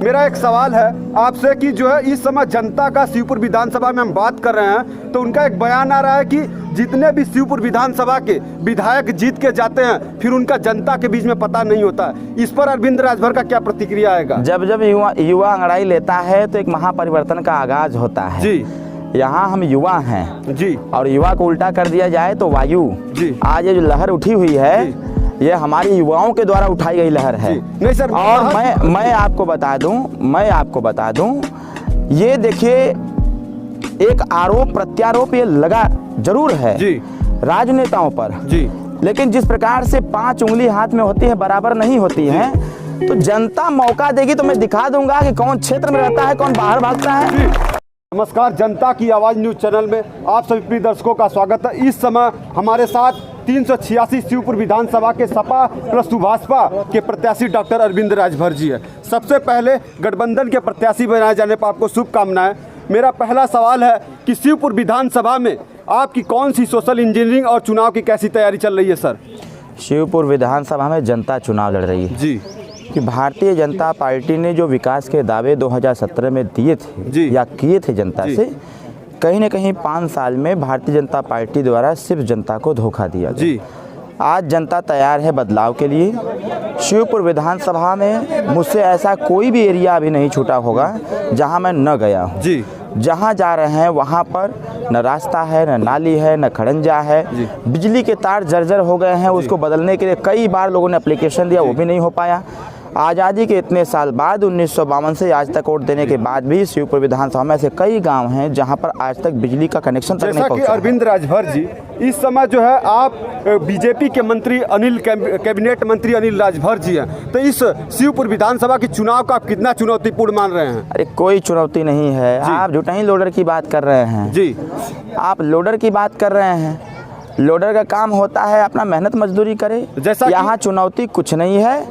मेरा एक सवाल है आपसे कि जो है इस समय जनता का शिवपुर विधानसभा में हम बात कर रहे हैं तो उनका एक बयान आ रहा है कि जितने भी शिवपुर विधानसभा के विधायक जीत के जाते हैं फिर उनका जनता के बीच में पता नहीं होता है। इस पर अरविंद राजभर का क्या प्रतिक्रिया आएगा? जब जब युवा अंगड़ाई लेता है तो एक महापरिवर्तन का आगाज होता है जी। यहाँ हम युवा हैं जी। और युवा को उल्टा कर दिया जाए तो वायु जी। आज ये जो लहर उठी हुई है ये हमारी युवाओं के द्वारा उठाई गई लहर है। नहीं सर, और मैं आपको बता दूं ये देखिए एक आरोप प्रत्यारोप ये लगा जरूर है जी राजनेताओं पर जी, लेकिन जिस प्रकार से 5 उंगली हाथ में होती है बराबर नहीं होती है। तो जनता मौका देगी तो मैं दिखा दूंगा कि कौन क्षेत्र में रहता है कौन बाहर भागता है। नमस्कार, जनता की आवाज़ न्यूज़ चैनल में आप सभी प्रिय दर्शकों का स्वागत है। इस समय हमारे साथ 386 शिवपुर विधानसभा के सपा प्लस भाजपा के प्रत्याशी डॉक्टर अरविंद राजभर जी है। सबसे पहले गठबंधन के प्रत्याशी बनाए जाने पर आपको शुभकामनाएं। मेरा पहला सवाल है कि शिवपुर विधानसभा में आपकी कौन सी सोशल इंजीनियरिंग और चुनाव की कैसी तैयारी चल रही है सर? शिवपुर विधानसभा में जनता चुनाव लड़ रही है जी कि भारतीय जनता पार्टी ने जो विकास के दावे 2017 में दिए थे या किए थे जनता से, कहीं न कहीं 5 साल में भारतीय जनता पार्टी द्वारा सिर्फ जनता को धोखा दिया जी। आज जनता तैयार है बदलाव के लिए। शिवपुर विधानसभा में मुझसे ऐसा कोई भी एरिया अभी नहीं छूटा होगा जहां मैं न गया हूं जी। जहां जा रहे हैं वहां पर न रास्ता है, न नाली है, न खड़ंजा है, बिजली के तार जर्जर हो गए हैं। उसको बदलने के लिए कई बार लोगों ने एप्लीकेशन दिया, वो भी नहीं हो पाया। आज़ादी के इतने साल बाद 1952 से आज तक वोट देने के बाद भी शिवपुर विधानसभा में ऐसे कई गांव हैं जहां पर आज तक बिजली का कनेक्शन तक नहीं पहुंचा। अरविंद राजभर जी, इस समय जो है आप बीजेपी के मंत्री कैबिनेट मंत्री अनिल राजभर जी हैं, तो इस शिवपुर विधानसभा की चुनाव का आप कितना चुनौतीपूर्ण मान रहे हैं? अरे कोई चुनौती नहीं है, आप झूठा ही लोडर की बात कर रहे हैं जी। आप लोडर की बात कर रहे हैं। लोडर का काम होता है अपना मेहनत मजदूरी करे। जैसा यहाँ चुनौती कुछ नहीं है।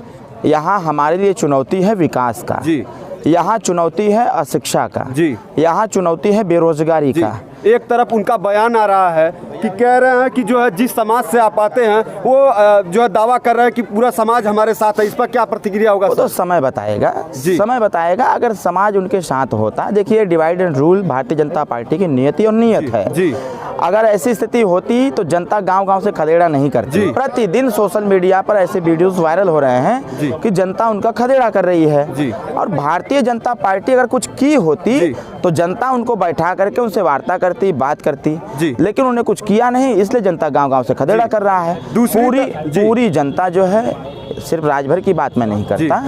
यहाँ हमारे लिए चुनौती है विकास का जी। यहाँ चुनौती है अशिक्षा का जी। यहाँ चुनौती है बेरोजगारी का। एक तरफ उनका बयान आ रहा है कि कह रहे हैं कि जो है जिस समाज से आप आते हैं वो जो है दावा कर रहे हैं कि पूरा समाज हमारे साथ है। इस पर क्या प्रतिक्रिया होगा? तो समय बताएगा, समय बताएगा अगर समाज उनके साथ होता। देखिए divide and rule Bharatiya Janata party की नियति और नीयत है जी। अगर ऐसी स्थिति होती तो जनता गांव-गांव से खदेड़ा नहीं करती। प्रतिदिन सोशल मीडिया पर ऐसे वीडियोस वायरल हो रहे हैं कि जनता उनका खदेड़ा कर रही है जी। और भारतीय जनता पार्टी अगर कुछ की होती तो जनता उनको बैठा करके उनसे वार्ता करती, बात करती, लेकिन उन्होंने कुछ किया नहीं, इसलिए जनता गांव-गांव से खदेड़ा कर रहा है। पूरी जनता जो है, सिर्फ राजभर की बात मैं नहीं करता,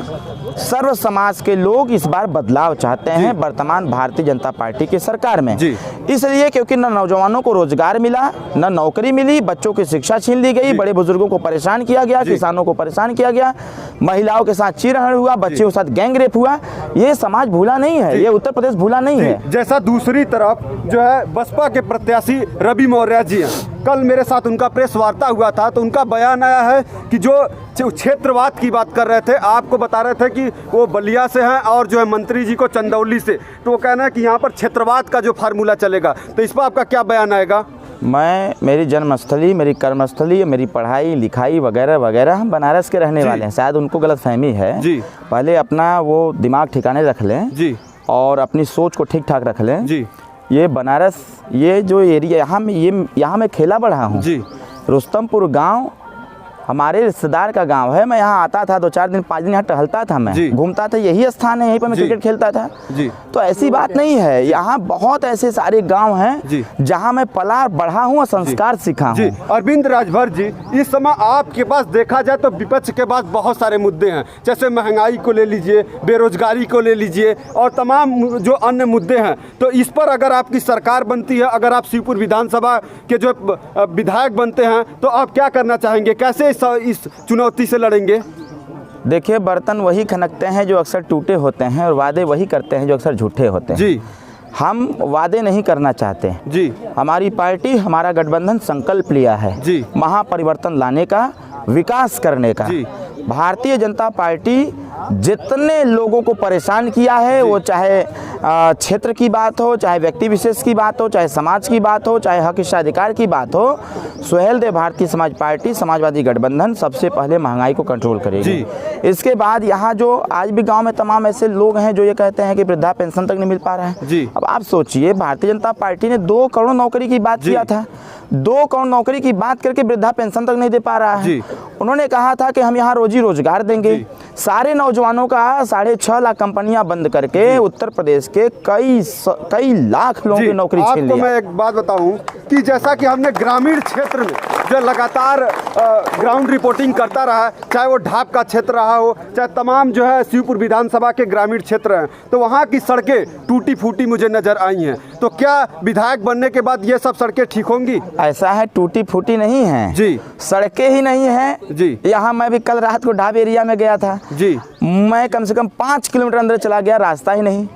सर्व समाज के लोग इस बार बदलाव चाहते हैं वर्तमान भारतीय जनता पार्टी की सरकार में। इसलिए क्योंकि न नौजवानों को रोजगार मिला, न नौकरी मिली, बच्चों की शिक्षा छीन ली गई, बड़े बुजुर्गों को परेशान किया गया, किसानों को परेशान किया गया, महिलाओं के साथ चीरहरण हुआ, बच्चों के साथ गैंग रेप हुआ। ये समाज भूला नहीं है, ये उत्तर प्रदेश भूला नहीं है। जैसा दूसरी तरफ जो है बसपा के प्रत्याशी रवि मौर्य जी हैं, कल मेरे साथ उनका प्रेस वार्ता हुआ था तो उनका बयान आया है कि जो क्षेत्रवाद की बात कर रहे थे, आपको बता रहे थे कि वो बलिया से हैं और जो है मंत्री जी को चंदौली से, तो वो कहना है कि यहाँ पर क्षेत्रवाद का जो फार्मूला चलेगा। तो इस पर आपका क्या बयान आएगा? मेरी जन्मस्थली, मेरी कर्मस्थली, मेरी पढ़ाई लिखाई वगैरह वगैरह, हम बनारस के रहने वाले हैं। शायद उनको गलतफहमी है जी। पहले अपना वो दिमाग ठिकाने रख लें जी और अपनी सोच को ठीक ठाक रख लें जी। ये बनारस, ये जो एरिया यहाँ मैं खेला बढ़ा हूँ जी। रुस्तमपुर गांव हमारे रिश्तेदार का गांव है। मैं यहाँ आता था 2-4 दिन 5 दिन यहाँ टहलता था, मैं घूमता था, यही स्थान है, यहीं पर मैं क्रिकेट खेलता था जी। तो ऐसी बात नहीं है, यहाँ बहुत ऐसे सारे गांव हैं जहाँ मैं पला बढ़ा हूँ और संस्कार सीखा हूँ। अरविंद राजभर जी, इस समय आपके पास देखा जाए तो विपक्ष के पास बहुत सारे मुद्दे हैं, जैसे महंगाई को ले लीजिए, बेरोजगारी को ले लीजिए और तमाम जो अन्य मुद्दे हैं। तो इस पर अगर आपकी सरकार बनती है, अगर आप शिवपुर विधानसभा के जो विधायक बनते हैं तो आप क्या करना चाहेंगे, कैसे इस चुनौती से लड़ेंगे? देखिए, बर्तन वही खनकते हैं जो अक्सर टूटे होते हैं और वादे वही करते हैं जो अक्सर झूठे होते हैं जी। हम वादे नहीं करना चाहते जी। हमारी पार्टी, हमारा गठबंधन संकल्प लिया है जी, महापरिवर्तन लाने का, विकास करने का। भारतीय जनता पार्टी जितने लोगों को परेशान किया है, वो चाहे क्षेत्र की बात हो, चाहे व्यक्ति विशेष की बात हो, चाहे समाज की बात हो, चाहे हक हिस्साधिकार की बात हो, सुहेलदेव भारतीय समाज पार्टी समाजवादी गठबंधन सबसे पहले महंगाई को कंट्रोल करेगी। इसके बाद यहाँ जो आज भी गांव में तमाम ऐसे लोग हैं जो ये कहते हैं कि वृद्धा पेंशन तक नहीं मिल पा रहा है। अब आप सोचिए, भारतीय जनता पार्टी ने 2 करोड़ नौकरी की बात किया था, 2 करोड़ नौकरी की बात करके वृद्धा पेंशन तक नहीं दे पा रहा है। उन्होंने कहा था कि हम यहाँ रोजी रोजगार देंगे, सारे नौजवानों का 6.5 लाख कंपनियां बंद करके उत्तर प्रदेश के कई लाख लोगों की नौकरी छीन लिया। आपको मैं एक बात बताऊं कि जैसा कि हमने ग्रामीण क्षेत्र में जो लगातार ग्राउंड रिपोर्टिंग करता रहा, चाहे वो ढाब का क्षेत्र रहा हो, चाहे तमाम जो है शिवपुर विधानसभा के ग्रामीण क्षेत्र हैं, तो वहाँ की सड़कें टूटी फूटी मुझे नजर आई हैं। तो क्या विधायक बनने के बाद ये सब सड़कें ठीक होंगी? ऐसा है, टूटी फूटी नहीं है जी, सड़कें ही नहीं है जी। यहाँ मैं भी कल रात को ढाब एरिया में गया था जी, मैं कम से कम 5 किलोमीटर अंदर चला गया, रास्ता ही नहीं,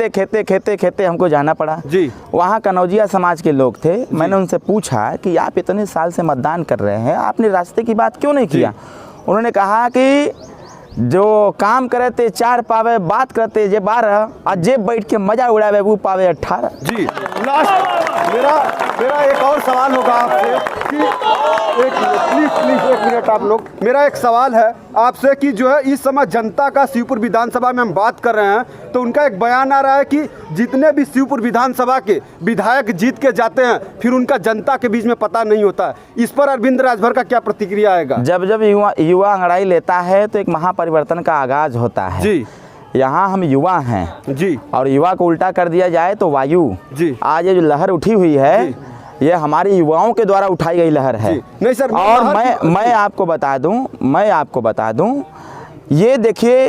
खेते हमको जाना पड़ा जी। वहाँ कनौजिया समाज के लोग थे, मैंने उनसे पूछा कि आप इतने साल से मतदान कर रहे हैं, आपने रास्ते की बात क्यों नहीं किया? उन्होंने कहा कि जो काम करे ते 4 पावे, बात करते जे 12, और जे बैठ के मजा उड़ावे वो पावे 18। जी, लास्ट मेरा एक और सवाल होगा आपसे कि प्लीज एक मिनट आप लोग, मेरा एक सवाल है आपसे कि जो है इस समय जनता का शिवपुर विधानसभा में हम बात कर रहे हैं, तो उनका एक बयान आ रहा है कि जितने भी शिवपुर विधानसभा के विधायक जीत के जाते हैं फिर उनका जनता के बीच में पता नहीं होता है। इस पर अरविंद राजभर का क्या प्रतिक्रिया आएगा? जब युवा अंगड़ाई लेता है तो एक महापरिवर्तन का आगाज होता है जी। यहाँ हम युवा हैं जी, और युवा को उल्टा कर दिया जाए तो वायु जी। आज ये जो लहर उठी हुई है ये हमारे युवाओं के द्वारा उठाई गई लहर है। नहीं सर, और मैं आपको बता दूं, ये देखिए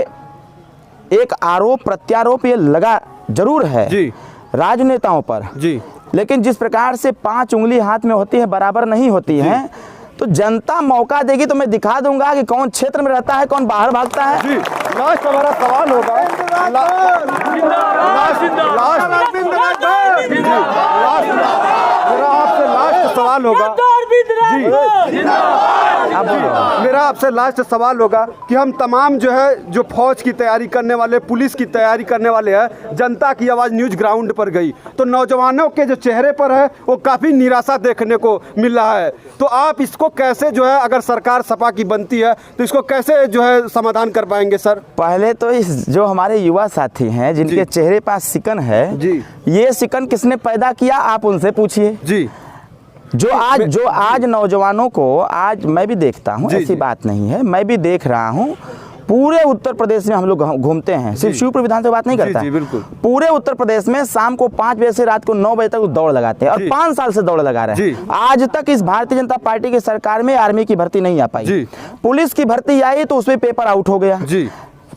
एक आरोप प्रत्यारोप ये लगा जरूर है जी राजनेताओं पर जी, लेकिन जिस प्रकार से 5 उंगली हाथ में होती है बराबर नहीं होती है, तो जनता मौका देगी तो मैं दिखा दूंगा कि कौन क्षेत्र में रहता है, कौन बाहर भागता है जी। लास्ट हमारा सवाल होगा, मेरा आपसे लास्ट सवाल होगा कि हम तमाम जो है जो फौज की तैयारी करने वाले, पुलिस की तैयारी करने वाले हैं, जनता की आवाज़ न्यूज़ ग्राउंड पर गई तो नौजवानों के जो चेहरे पर है वो काफ़ी निराशा देखने को मिल रहा है। तो आप इसको कैसे जो है, अगर सरकार सपा की बनती है तो इसको कैसे जो है समाधान कर पाएंगे सर? पहले तो इस जो हमारे युवा साथी हैं जिनके चेहरे पर सिकन है जी, ये सिकन किसने पैदा किया आप उनसे पूछिए जी। जो आज नौजवानों को, आज मैं भी देखता हूँ, ऐसी बात नहीं है, मैं भी देख रहा हूँ, पूरे उत्तर प्रदेश में हम लोग घूमते हैं, सिर्फ शिवपुर विधानसभा बात नहीं करता, बिल्कुल पूरे उत्तर प्रदेश में शाम को 5 बजे से रात को 9 बजे तक दौड़ लगाते हैं और 5 साल से दौड़ लगा रहे हैं। आज तक इस भारतीय जनता पार्टी की सरकार में आर्मी की भर्ती नहीं आ पाई, पुलिस की भर्ती आई तो उसमें पेपर आउट हो गया।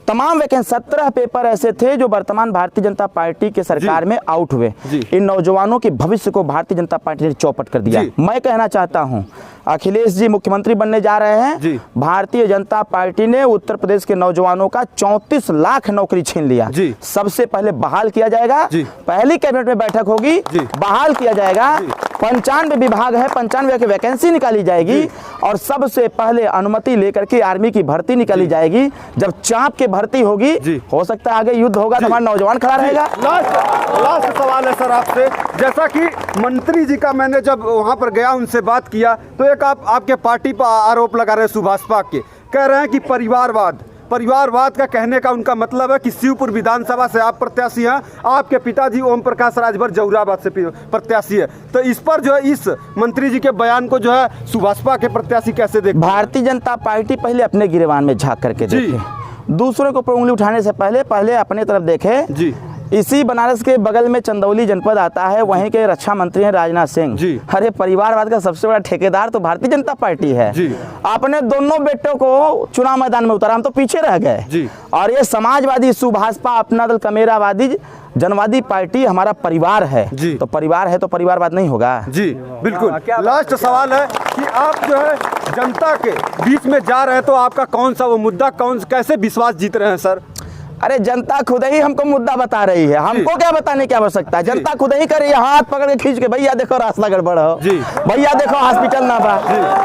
तमाम वैकेंसी 17 पेपर ऐसे थे जो वर्तमान भारतीय जनता पार्टी के सरकार में आउट हुए। इन नौजवानों के भविष्य को भारतीय जनता पार्टी ने चौपट कर दिया। मैं कहना चाहता हूं, अखिलेश जी मुख्यमंत्री बनने जा रहे हैं, भारतीय जनता पार्टी ने उत्तर प्रदेश के नौजवानों का 34 लाख नौकरी छीन लिया। सबसे पहले बहाल किया जाएगा, पहली कैबिनेट में बैठक होगी, बहाल किया जाएगा, 95 विभाग है, 95 की वैकेंसी निकाली जाएगी और सबसे पहले अनुमति लेकर के आर्मी की भर्ती निकाली जाएगी। जब चाप के भर्ती होगी, हो सकता है आगे युद्ध होगा तो हमारा नौजवान खड़ा रहेगा। लास्ट सवाल है सर आपसे, जैसा कि मंत्री जी का मैंने जब वहां पर गया उनसे बात किया तो एक आपके पार्टी पर आरोप लगा रहे हैं सुभाषपा के, कह रहे हैं कि परिवारवाद का कहने का उनका मतलब है कि शिवपुर विधानसभा से आप प्रत्याशी हैं, आपके पिताजी ओम प्रकाश राजभर जौराबाद से प्रत्याशी है, तो इस पर जो है इस मंत्री जी के बयान को जो है सुभाषपा के प्रत्याशी कैसे देखें? भारतीय जनता पार्टी पहले अपने गिरबान में झांक करके देखे, दूसरों को उंगली उठाने से पहले अपने तरफ देखे जी। इसी बनारस के बगल में चंदौली जनपद आता है, वहीं के रक्षा मंत्री हैं राजनाथ सिंह। अरे परिवारवाद का सबसे बड़ा ठेकेदार तो भारतीय जनता पार्टी है। अपने दोनों बेटों को चुनाव मैदान में उतारा, हम तो पीछे रह गए। और ये समाजवादी सुभाषपा अपना दल कमेरावादी जनवादी पार्टी हमारा परिवार है, तो परिवार है तो परिवारवाद नहीं होगा जी। बिल्कुल। लास्ट सवाल है कि आप जो है जनता के बीच में जा रहे हैं तो आपका कौन सा वो मुद्दा, कैसे विश्वास जीत रहे हैं सर? अरे जनता खुद ही हमको मुद्दा बता रही है, हमको क्या बताने की आवश्यकता है, जनता खुद ही कर रही है, हाथ पकड़ के खींच के, भैया देखो रास्ता गड़बड़ हो, भैया देखो हॉस्पिटल ना बा,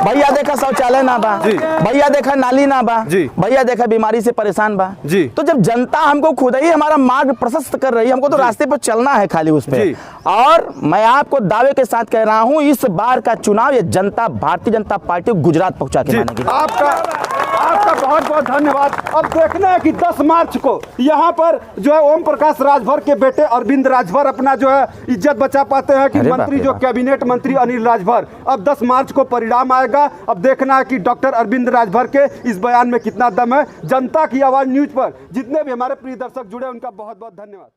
भैया देखो शौचालय ना बा, भैया देखा नाली ना बा, भैया देखा बीमारी से परेशान बा। तो जब जनता हमको खुद ही हमारा मार्ग प्रशस्त कर रही है, हमको तो रास्ते पर चलना है खाली उस पे। और मैं आपको दावे के साथ कह रहा हूं, इस बार का चुनाव ये जनता भारतीय जनता पार्टी को गुजरात पहुंचा के मानेगी। आपका बहुत बहुत धन्यवाद। अब देखना है कि 10 मार्च को यहाँ पर जो है ओम प्रकाश राजभर के बेटे अरविंद राजभर अपना जो है इज्जत बचा पाते हैं कि मंत्री जो कैबिनेट मंत्री अनिल राजभर। अब 10 मार्च को परिणाम आएगा। अब देखना है कि डॉक्टर अरविंद राजभर के इस बयान में कितना दम है। जनता की आवाज़ न्यूज़ पर जितने भी हमारे प्रिय दर्शक जुड़े उनका बहुत बहुत धन्यवाद।